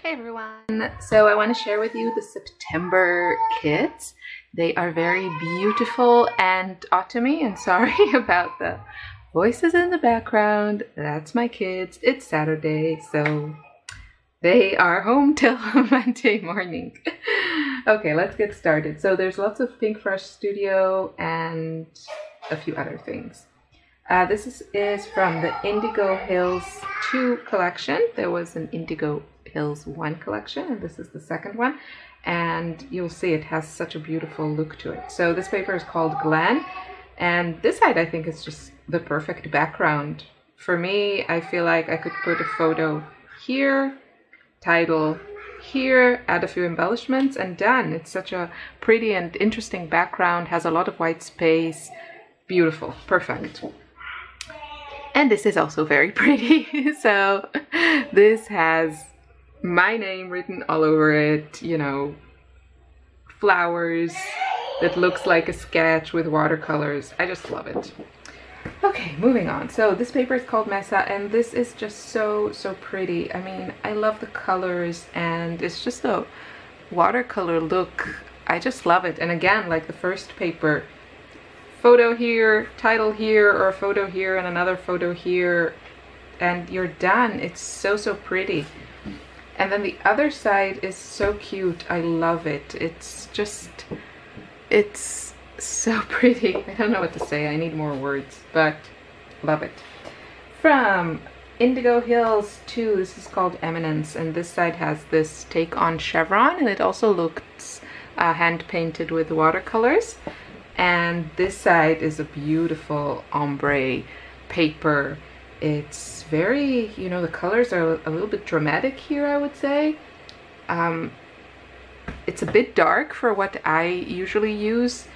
Hey everyone! So I want to share with you the September kits. They are very beautiful and autumny, and sorry about the voices in the background. That's my kids. It's Saturday, so they are home till Monday morning. Okay, let's get started. So there's lots of Pink Fresh Studio and a few other things. This is from the Indigo Hills 2 collection. There was an Indigo Hills 1 collection, and this is the second one. And you'll see it has such a beautiful look to it. So this paper is called Glen, and this side I think is just the perfect background. For me, I feel like I could put a photo here, title here, add a few embellishments, and done. It's such a pretty and interesting background, has a lot of white space. Beautiful, perfect. And this is also very pretty. So this has my name written all over it, you know, flowers that looks like a sketch with watercolors. I just love it. Okay, moving on. So this paper is called Mesa, and this is just so pretty. I mean, I love the colors, and it's just a watercolor look. I just love it. And again, like the first paper, photo here, title here, or a photo here and another photo here, and you're done. It's so pretty. And then the other side is so cute. I love it. It's so pretty. I don't know what to say. I need more words, but love it. From Indigo Hills 2, this is called Eminence, and this side has this take on chevron, and it also looks hand painted with watercolors. And this side is a beautiful ombre paper. It's very, you know, the colors are a little bit dramatic here, I would say. It's a bit dark for what I usually use,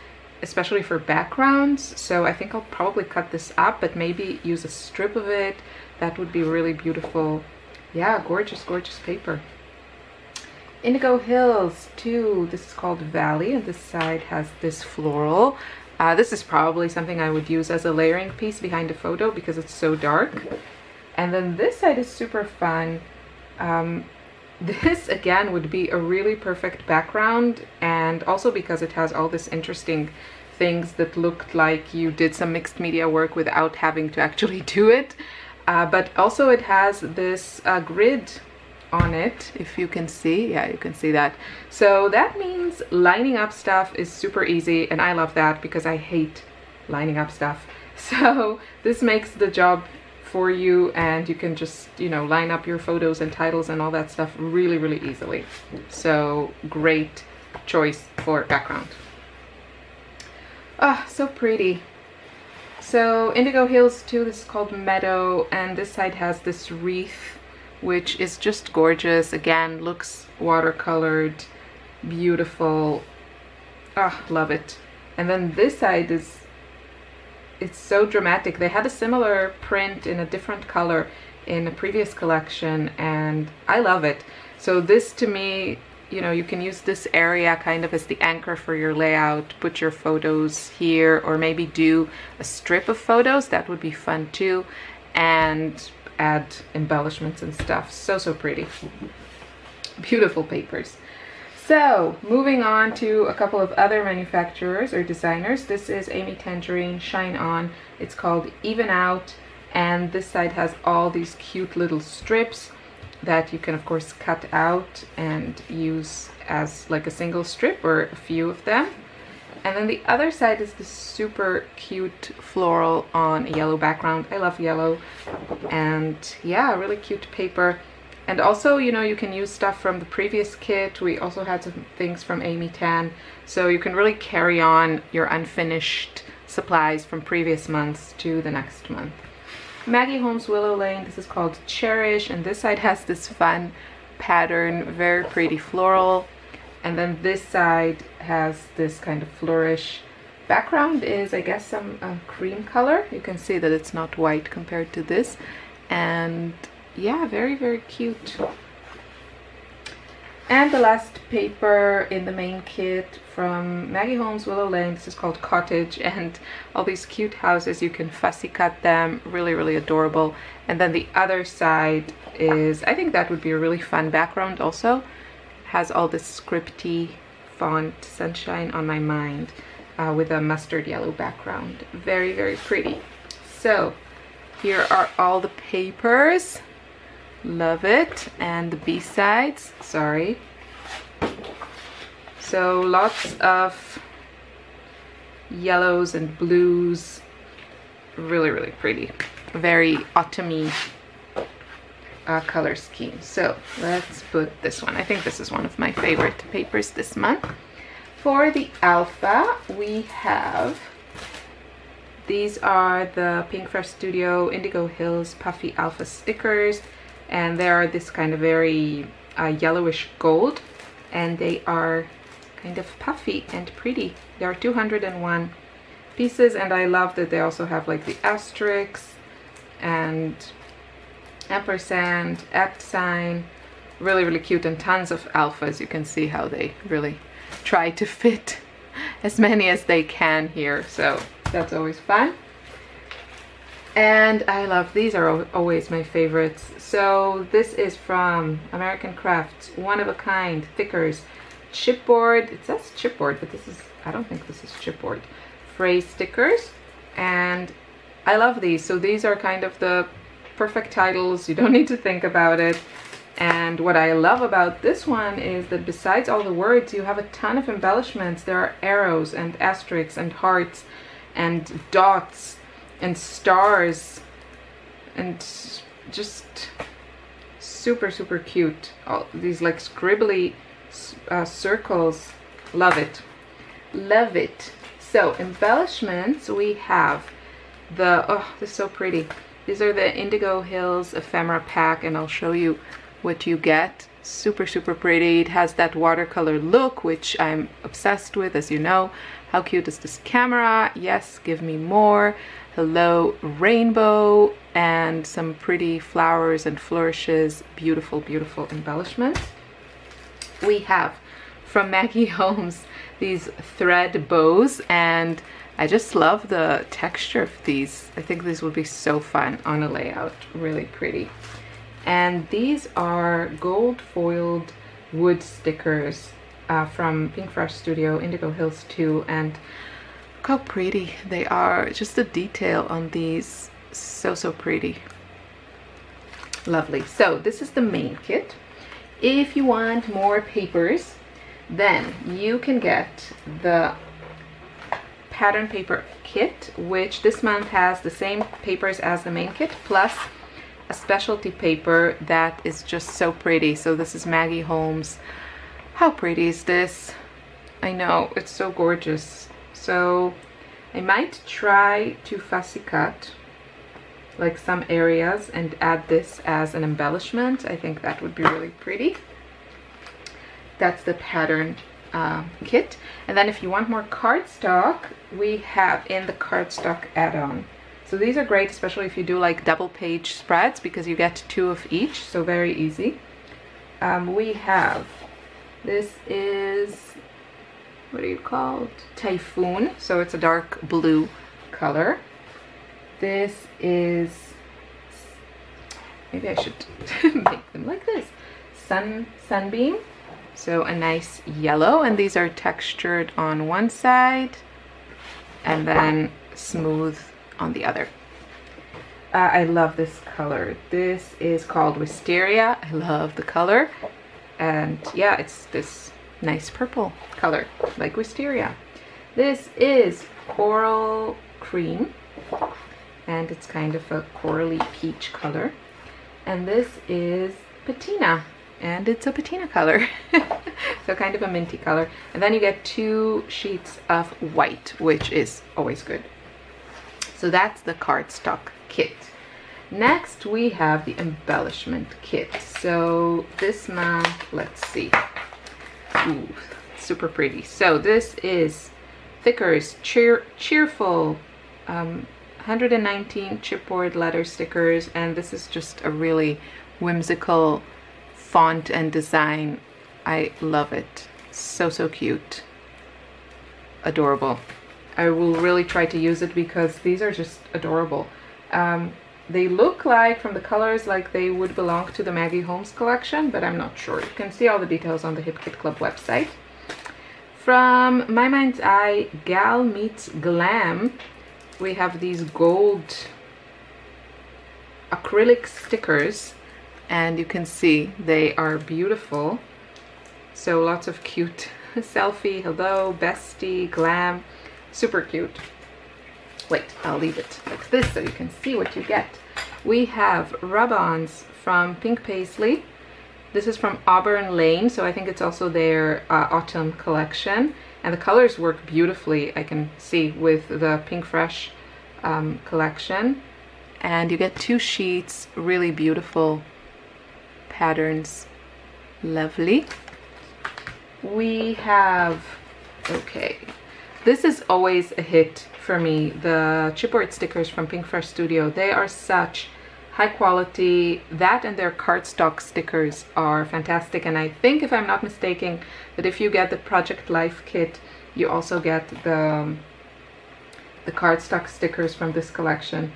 especially for backgrounds. So I think I'll probably cut this up, but maybe use a strip of it. That would be really beautiful. Yeah, gorgeous paper. Indigo Hills 2, this is called Valley, and this side has this floral. This is probably something I would use as a layering piece behind a photo because it's so dark. And then this side is super fun. This again would be a really perfect background, and also because it has all this interesting things that looked like you did some mixed media work without having to actually do it. But also it has this grid on it, if you can see. Yeah, you can see that. So that means lining up stuff is super easy, and I love that because I hate lining up stuff. So this makes the job for you, and you can just, you know, line up your photos and titles and all that stuff really easily. So great choice for background. Ah, so pretty. So Indigo Hills 2, this is called Meadow, and this side has this wreath, which is just gorgeous. Again, looks watercolored, beautiful. Ah, love it. And then this side is, it's so dramatic. They had a similar print in a different color in a previous collection, and I love it. So this, to me, you know, you can use this area kind of as the anchor for your layout, put your photos here, or maybe do a strip of photos. That would be fun too. And add embellishments and stuff. So pretty. Beautiful papers. So moving on to a couple of other manufacturers or designers. This is Amy Tangerine Shine On. It's called Even Out, and this side has all these cute little strips that you can of course cut out and use as like a single strip or a few of them. And then the other side is this super cute floral on a yellow background. I love yellow. And yeah, really cute paper. And also, you know, you can use stuff from the previous kit. We also had some things from Amy Tan. So you can really carry on your unfinished supplies from previous months to the next month. Maggie Holmes Willow Lane, this is called Cherish. And this side has this fun pattern, very pretty floral. And then this side has this kind of flourish. Background is, I guess, some cream color. You can see that it's not white compared to this. And yeah, very cute. And the last paper in the main kit from Maggie Holmes Willow Lane. This is called Cottage, and all these cute houses, you can fussy cut them, really, really adorable. And then the other side is, I think that would be a really fun background also. It has all this scripty font, Sunshine on My Mind, with a mustard yellow background. Very, very pretty. So here are all the papers. Love it. And the B-sides, sorry. So lots of yellows and blues. Really, really pretty. Very autumny color scheme. So let's put this one. I think this is one of my favorite papers this month. For the alpha, we have, these are the Pinkfresh Studio Indigo Hills Puffy Alpha stickers, and they are this kind of very yellowish gold, and they are kind of puffy and pretty. There are 201 pieces, and I love that they also have like the asterisks and ampersand, at sign. Really, really cute, and tons of alphas. You can see how they really try to fit as many as they can here, so that's always fun. And I love, these are always my favorites. So this is from American Crafts, one of a kind thickers chipboard. It says chipboard, but this is, I don't think this is chipboard. Phrase stickers, and I love these. So these are kind of the perfect titles. You don't need to think about it. And what I love about this one is that besides all the words, you have a ton of embellishments. There are arrows and asterisks and hearts and dots and stars and just super, super cute. All these like scribbly circles. Love it. Love it. So embellishments, we have the, oh, this is so pretty. These are the Indigo Hills ephemera pack, and I'll show you what you get. Super, super pretty. It has that watercolor look, which I'm obsessed with, as you know. How cute is this camera? Yes, give me more. Hello rainbow, and some pretty flowers and flourishes. Beautiful, beautiful embellishments. We have from Maggie Holmes these thread bows, and I just love the texture of these. I think these would be so fun on a layout. Really pretty. And these are gold foiled wood stickers from Pinkfresh Studio Indigo Hills 2, and look how pretty they are. Just the detail on these, so, so pretty. Lovely. So this is the main kit. If you want more papers, then you can get the pattern paper kit, which this month has the same papers as the main kit, plus a specialty paper that is just so pretty. So this is Maggie Holmes. How pretty is this? I know, it's so gorgeous. So I might try to fussy cut like some areas and add this as an embellishment. I think that would be really pretty. That's the pattern kit. And then if you want more cardstock, we have in the cardstock add-on. So these are great, especially if you do like double page spreads, because you get 2 of each, so very easy. We have, this is, what are you called? Typhoon, so it's a dark blue color. This is, maybe I should make them like this. Sunbeam, so a nice yellow, and these are textured on one side and then smooth on the other. I love this color. This is called Wisteria. I love the color, and yeah, it's this nice purple color like Wisteria. This is Coral Cream, and it's kind of a corally peach color. And this is Patina, and it's a patina color. So kind of a minty color. And then you get 2 sheets of white, which is always good. So that's the cardstock kit. Next we have the embellishment kit. So this month, let's see. Ooh, super pretty. So this is Thickers Cheerful 119 chipboard letter stickers, and this is just a really whimsical font and design I love it. So, so cute. Adorable. I will really try to use it because these are just adorable. They look like, from the colors, like they would belong to the Maggie Holmes collection, but I'm not sure. You can see all the details on the Hip Kit Club website. From My Mind's Eye, Gal Meets Glam, we have these gold acrylic stickers, and you can see they are beautiful. So lots of cute selfie, hello, bestie, glam, super cute. Wait, I'll leave it like this so you can see what you get. We have rub-ons from Pink Paisley. This is from Auburn Lane, so I think it's also their autumn collection. And the colors work beautifully, I can see, with the Pink Fresh collection. And you get 2 sheets, really beautiful patterns. Lovely. We have, okay, this is always a hit for me, the chipboard stickers from Pink Fresh Studio. They are such high quality. That and their cardstock stickers are fantastic, and I think, if I'm not mistaken, that if you get the Project Life kit, you also get the cardstock stickers from this collection.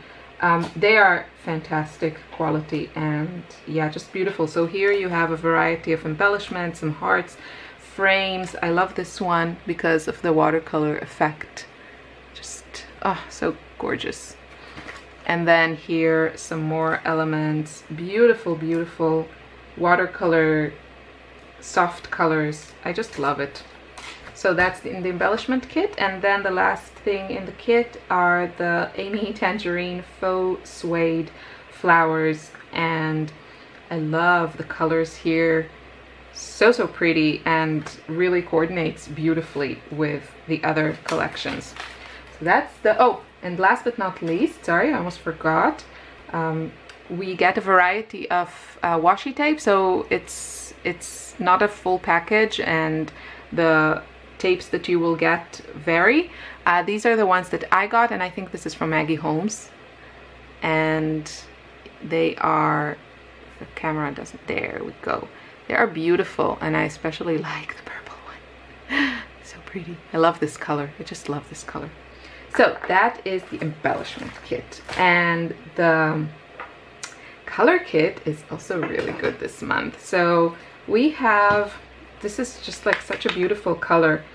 They are fantastic quality, and yeah, just beautiful. So here you have a variety of embellishments, some hearts, frames. I love this one because of the watercolor effect. Just, oh, so gorgeous. And then here some more elements. Beautiful, beautiful watercolor, soft colors. I just love it. So that's in the embellishment kit. And then the last thing in the kit are the Amy Tangerine faux suede flowers, and I love the colors here. So, so pretty, and really coordinates beautifully with the other collections. So that's the, oh, and last but not least, sorry, I almost forgot, we get a variety of washi tape. So it's not a full package, and the tapes that you will get vary. These are the ones that I got, and I think this is from Maggie Holmes. And they are, the camera doesn't, there we go. They are beautiful, and I especially like the purple one. So pretty. I love this color. I just love this color. So that is the embellishment kit, and the color kit is also really good this month. So we have, this is just like such a beautiful color.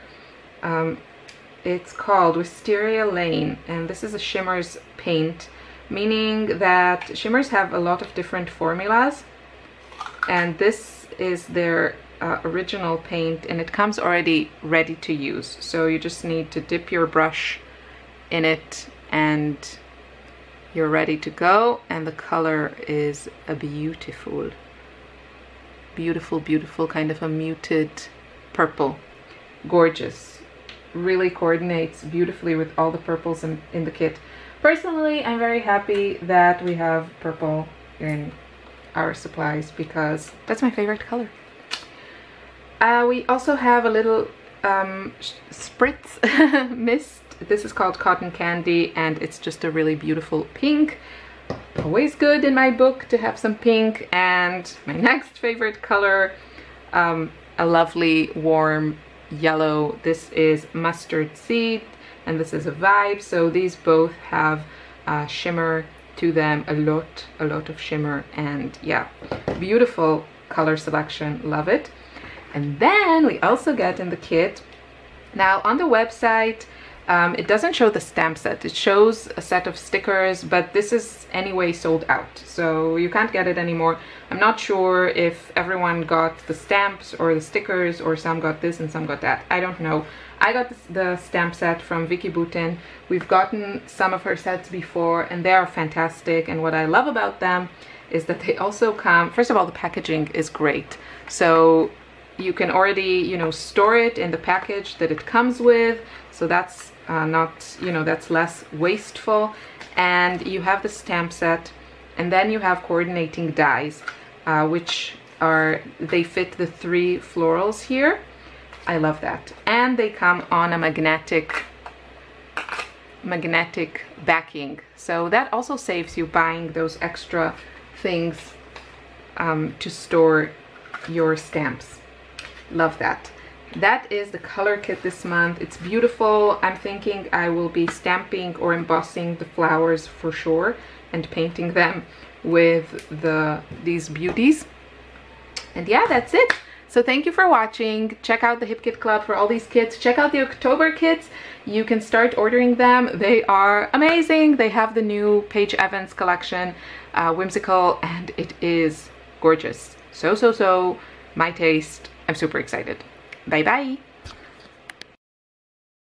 It's called Wisteria Lane, and this is a shimmers paint, meaning that shimmers have a lot of different formulas, and this is their original paint, and it comes already ready to use. So you just need to dip your brush in it and you're ready to go. And the color is a beautiful, beautiful, beautiful kind of a muted purple. Gorgeous. Really coordinates beautifully with all the purples in the kit. Personally, I'm very happy that we have purple in our supplies because that's my favorite color. We also have a little spritz mist. This is called Cotton Candy, and it's just a really beautiful pink. Always good in my book to have some pink. And my next favorite color, a lovely warm yellow. This is Mustard Seed, and this is a Vibe. So these both have shimmer to them, a lot of shimmer, and yeah, beautiful color selection. Love it. And then we also get in the kit, now on the website, it doesn't show the stamp set. It shows a set of stickers, but this is anyway sold out, so you can't get it anymore. I'm not sure if everyone got the stamps or the stickers, or some got this and some got that. I don't know. I got the stamp set from Vicky Boutin. We've gotten some of her sets before, and they are fantastic. And what I love about them is that they also come, first of all, the packaging is great. So you can already, you know, store it in the package that it comes with. So that's not, you know, that's less wasteful. And you have the stamp set, and then you have coordinating dies, which are, they fit the 3 florals here. I love that. And they come on a magnetic backing. So that also saves you buying those extra things to store your stamps. Love that. That is the color kit this month. It's beautiful. I'm thinking I will be stamping or embossing the flowers for sure and painting them with these beauties. And yeah, that's it. So thank you for watching. Check out the Hip Kit Club for all these kits. Check out the October kits. You can start ordering them. They are amazing. They have the new Paige Evans collection, Whimsical, and it is gorgeous. So my taste. I'm super excited. Bye bye.